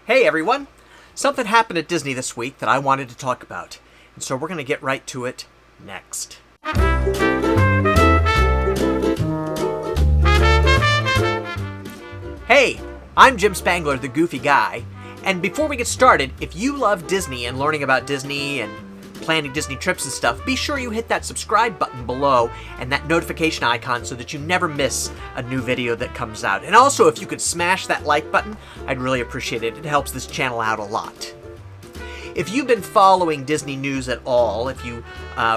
Hey everyone! Something happened at Disney this week that I wanted to talk about, and so we're going to get right to it next. Hey, I'm Jim Spangler, the Goofy Guy, and before we get started, if you love Disney and learning about Disney and planning Disney trips and stuff, be sure you hit that subscribe button below and that notification icon so that you never miss a new video that comes out. And also, if you could smash that like button, I'd really appreciate it. It helps this channel out a lot. If you've been following Disney news at all, if you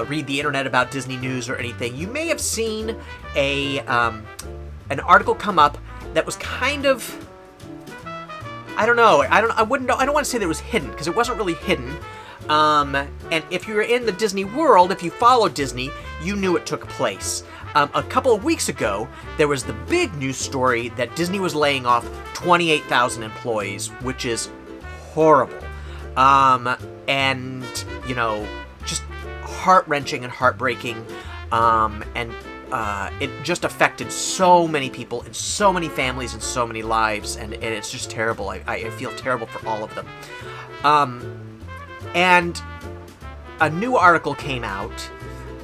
read the internet about Disney news or anything, you may have seen an article come up that was kind of, I don't want to say that it was hidden, because it wasn't really hidden. And if you were in the Disney World, if you followed Disney, you knew it took place. A couple of weeks ago, there was the big news story that Disney was laying off 28,000 employees, which is horrible. And, you know, just heart-wrenching and heartbreaking. It just affected so many people and so many families and so many lives, and it's just terrible. I feel terrible for all of them. And a new article came out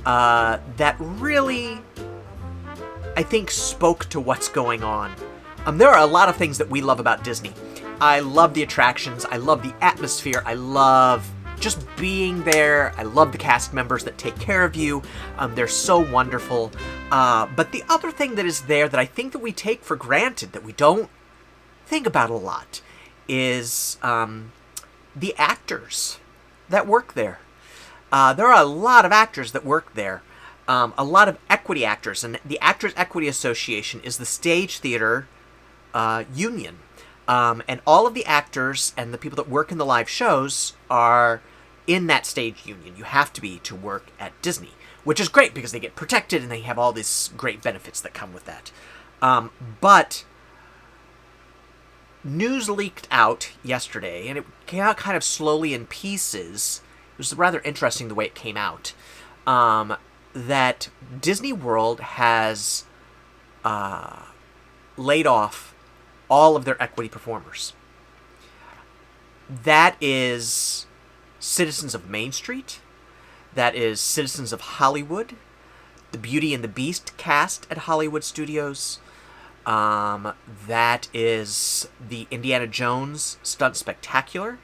that really, I think, spoke to what's going on. There are a lot of things that we love about Disney. I love the attractions. I love the atmosphere. I love just being there. I love the cast members that take care of you. They're so wonderful. But the other thing that is there that I think that we take for granted, that we don't think about a lot, is the actors that work there. There are a lot of actors that work there. A lot of equity actors, and the Actors Equity Association is the stage theater union. And all of the actors and the people that work in the live shows are in that stage union. You have to be to work at Disney, which is great because they get protected and they have all these great benefits that come with that. But news leaked out yesterday, and it came out kind of slowly in pieces. It was rather interesting the way it came out. That Disney World has laid off all of their equity performers. That is Citizens of Main Street. That is Citizens of Hollywood. The Beauty and the Beast cast at Hollywood Studios. That is the Indiana Jones Stunt Spectacular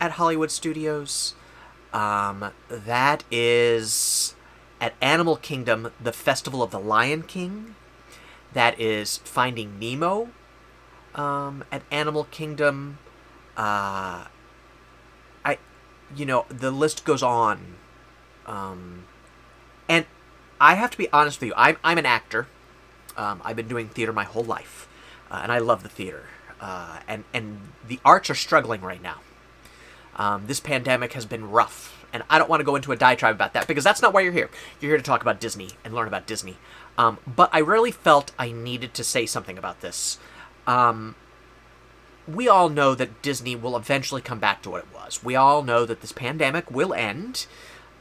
at Hollywood Studios. That is at Animal Kingdom, the Festival of the Lion King. That is Finding Nemo at Animal Kingdom. The list goes on. And I have to be honest with you, I'm an actor. I've been doing theater my whole life, and I love the theater. And the arts are struggling right now. This pandemic has been rough, and I don't want to go into a diatribe about that, because that's not why you're here. You're here to talk about Disney and learn about Disney. But I really felt I needed to say something about this. We all know that Disney will eventually come back to what it was. We all know that this pandemic will end,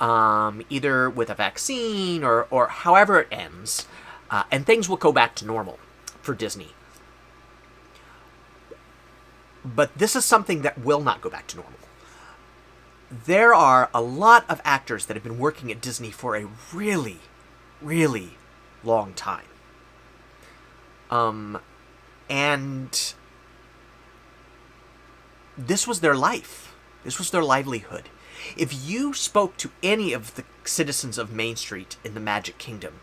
either with a vaccine or however it ends. And things will go back to normal for Disney. But this is something that will not go back to normal. There are a lot of actors that have been working at Disney for a really, really long time. And this was their life. This was their livelihood. If you spoke to any of the citizens of Main Street in the Magic Kingdom,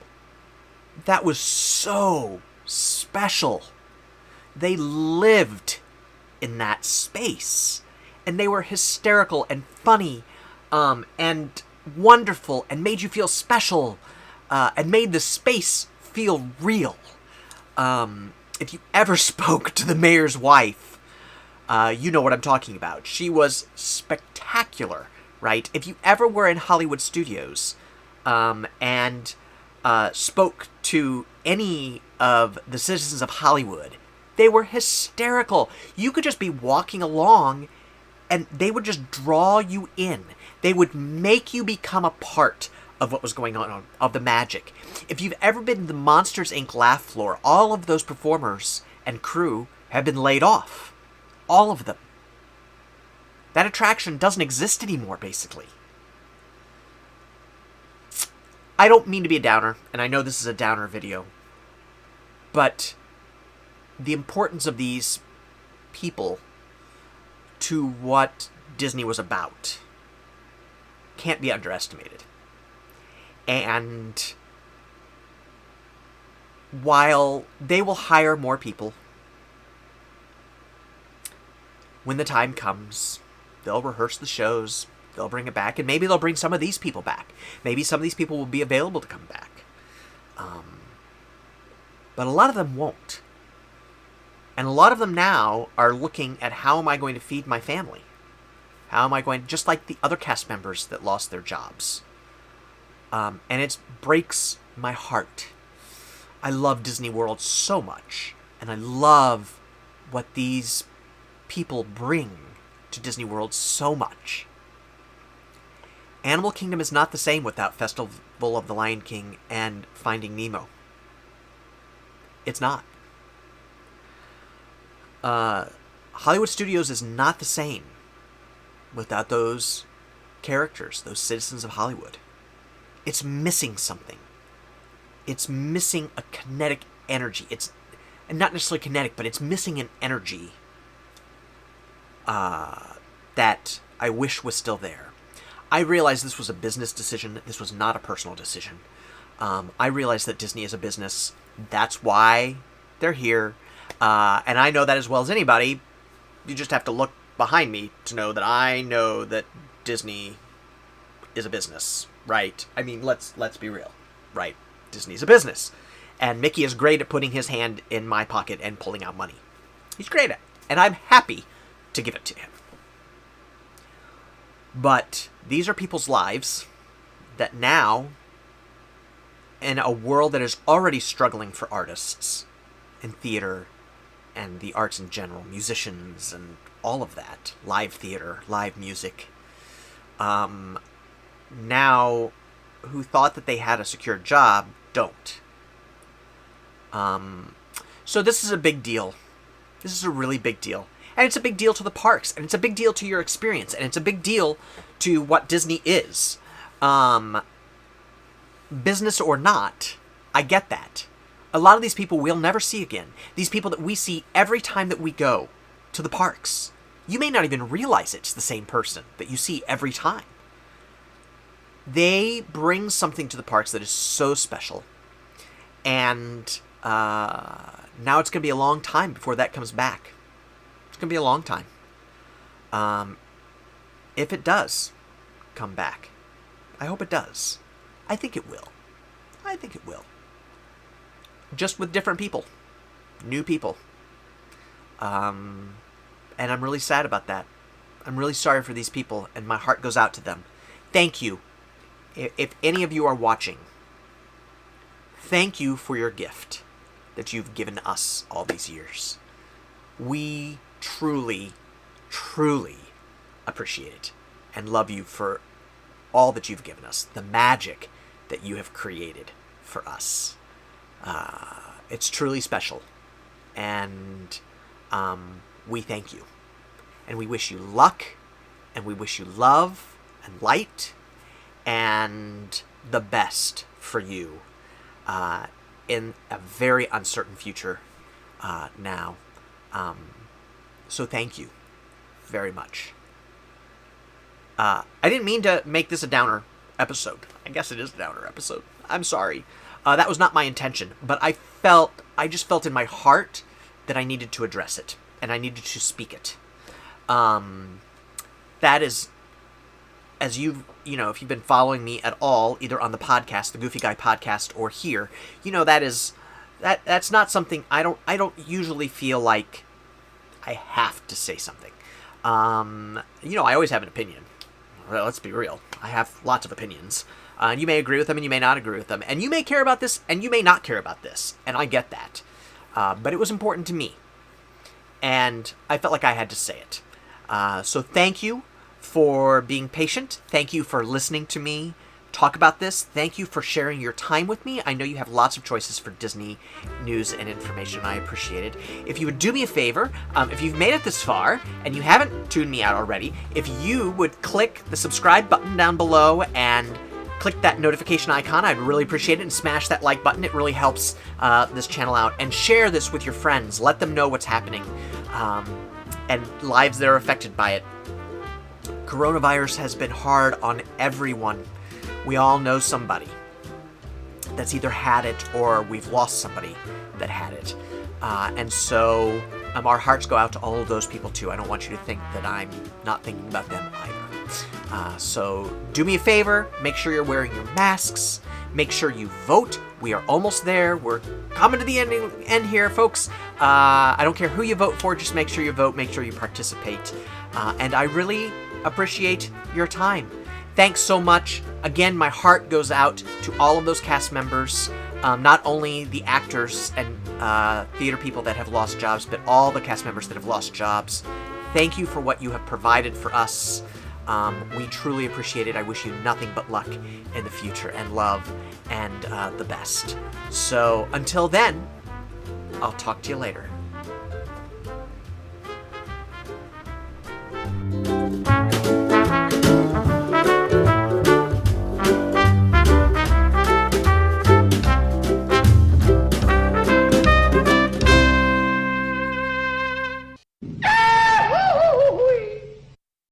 that was so special. They lived in that space, and they were hysterical and funny, and wonderful, and made you feel special, and made the space feel real. If you ever spoke to the mayor's wife, you know what I'm talking about. She was spectacular, right? If you ever were in Hollywood Studios, and spoke to any of the citizens of Hollywood, they were hysterical. You could just be walking along, and they would just draw you in. They would make you become a part of what was going on, of the magic. If you've ever been to the Monsters, Inc. laugh floor, all of those performers and crew have been laid off. All of them. That attraction doesn't exist anymore, basically. I don't mean to be a downer, and I know this is a downer video, but the importance of these people to what Disney was about can't be underestimated. And while they will hire more people, when the time comes, they'll rehearse the shows, they'll bring it back, and maybe they'll bring some of these people back. Maybe some of these people will be available to come back. But a lot of them won't. And a lot of them now are looking at, how am I going to feed my family? How am I going, just like the other cast members that lost their jobs. And it breaks my heart. I love Disney World so much. And I love what these people bring to Disney World so much. Animal Kingdom is not the same without Festival of the Lion King and Finding Nemo. It's not. Hollywood Studios is not the same without those characters, those citizens of Hollywood. It's missing something. It's missing a kinetic energy. It's not necessarily kinetic, but it's missing an energy that I wish was still there. I realized this was a business decision. This was not a personal decision. I realized that Disney is a business. That's why they're here. And I know that as well as anybody. You just have to look behind me to know that I know that Disney is a business, right? I mean, let's be real, right? Disney's a business. And Mickey is great at putting his hand in my pocket and pulling out money. He's great at it. And I'm happy to give it to him. But these are people's lives that now, in a world that is already struggling for artists and theater and the arts in general, musicians and all of that, live theater, live music, now who thought that they had a secure job don't. So this is a big deal. This is a really big deal. And it's a big deal to the parks, and it's a big deal to your experience, and it's a big deal to what Disney is. Business or not, I get that. A lot of these people we'll never see again. These people that we see every time that we go to the parks. You may not even realize it's the same person that you see every time. They bring something to the parks that is so special. And now it's going to be a long time before that comes back. It's going to be a long time. If it does come back. I hope it does. I think it will. I think it will. Just with different people. New people. And I'm really sad about that. I'm really sorry for these people, and my heart goes out to them. Thank you. If any of you are watching, thank you for your gift that you've given us all these years. We truly, truly appreciate it and love you for all that you've given us, the magic that you have created for us. It's truly special, and we thank you, and we wish you luck, and we wish you love and light and the best for you in a very uncertain future now. So thank you very much. I didn't mean to make this a downer episode. I guess it is a downer episode. I'm sorry. That was not my intention, but I just felt in my heart that I needed to address it, and I needed to speak it. That is, as if you've been following me at all, either on the podcast, the Goofy Guy podcast, or here, that's not something I don't usually feel like I have to say something. I always have an opinion. Well, let's be real. I have lots of opinions. And you may agree with them, and you may not agree with them. And you may care about this, and you may not care about this. And I get that. But it was important to me. And I felt like I had to say it. So thank you for being patient. Thank you for listening to me. talk about this. Thank you for sharing your time with me. I know you have lots of choices for Disney news and information. I appreciate it. If you would do me a favor, if you've made it this far and you haven't tuned me out already, if you would click the subscribe button down below and click that notification icon, I'd really appreciate it, and smash that like button. It really helps this channel out. And share this with your friends. Let them know what's happening and lives that are affected by it. Coronavirus has been hard on everyone. We all know somebody that's either had it or we've lost somebody that had it. And so our hearts go out to all of those people too. I don't want you to think that I'm not thinking about them either. So do me a favor, make sure you're wearing your masks, make sure you vote. We are almost there. We're coming to the end here, folks. I don't care who you vote for, just make sure you vote, make sure you participate. And I really appreciate your time. Thanks so much. Again, my heart goes out to all of those cast members, not only the actors and theater people that have lost jobs, but all the cast members that have lost jobs. Thank you for what you have provided for us. We truly appreciate it. I wish you nothing but luck in the future and love and the best. So until then, I'll talk to you later.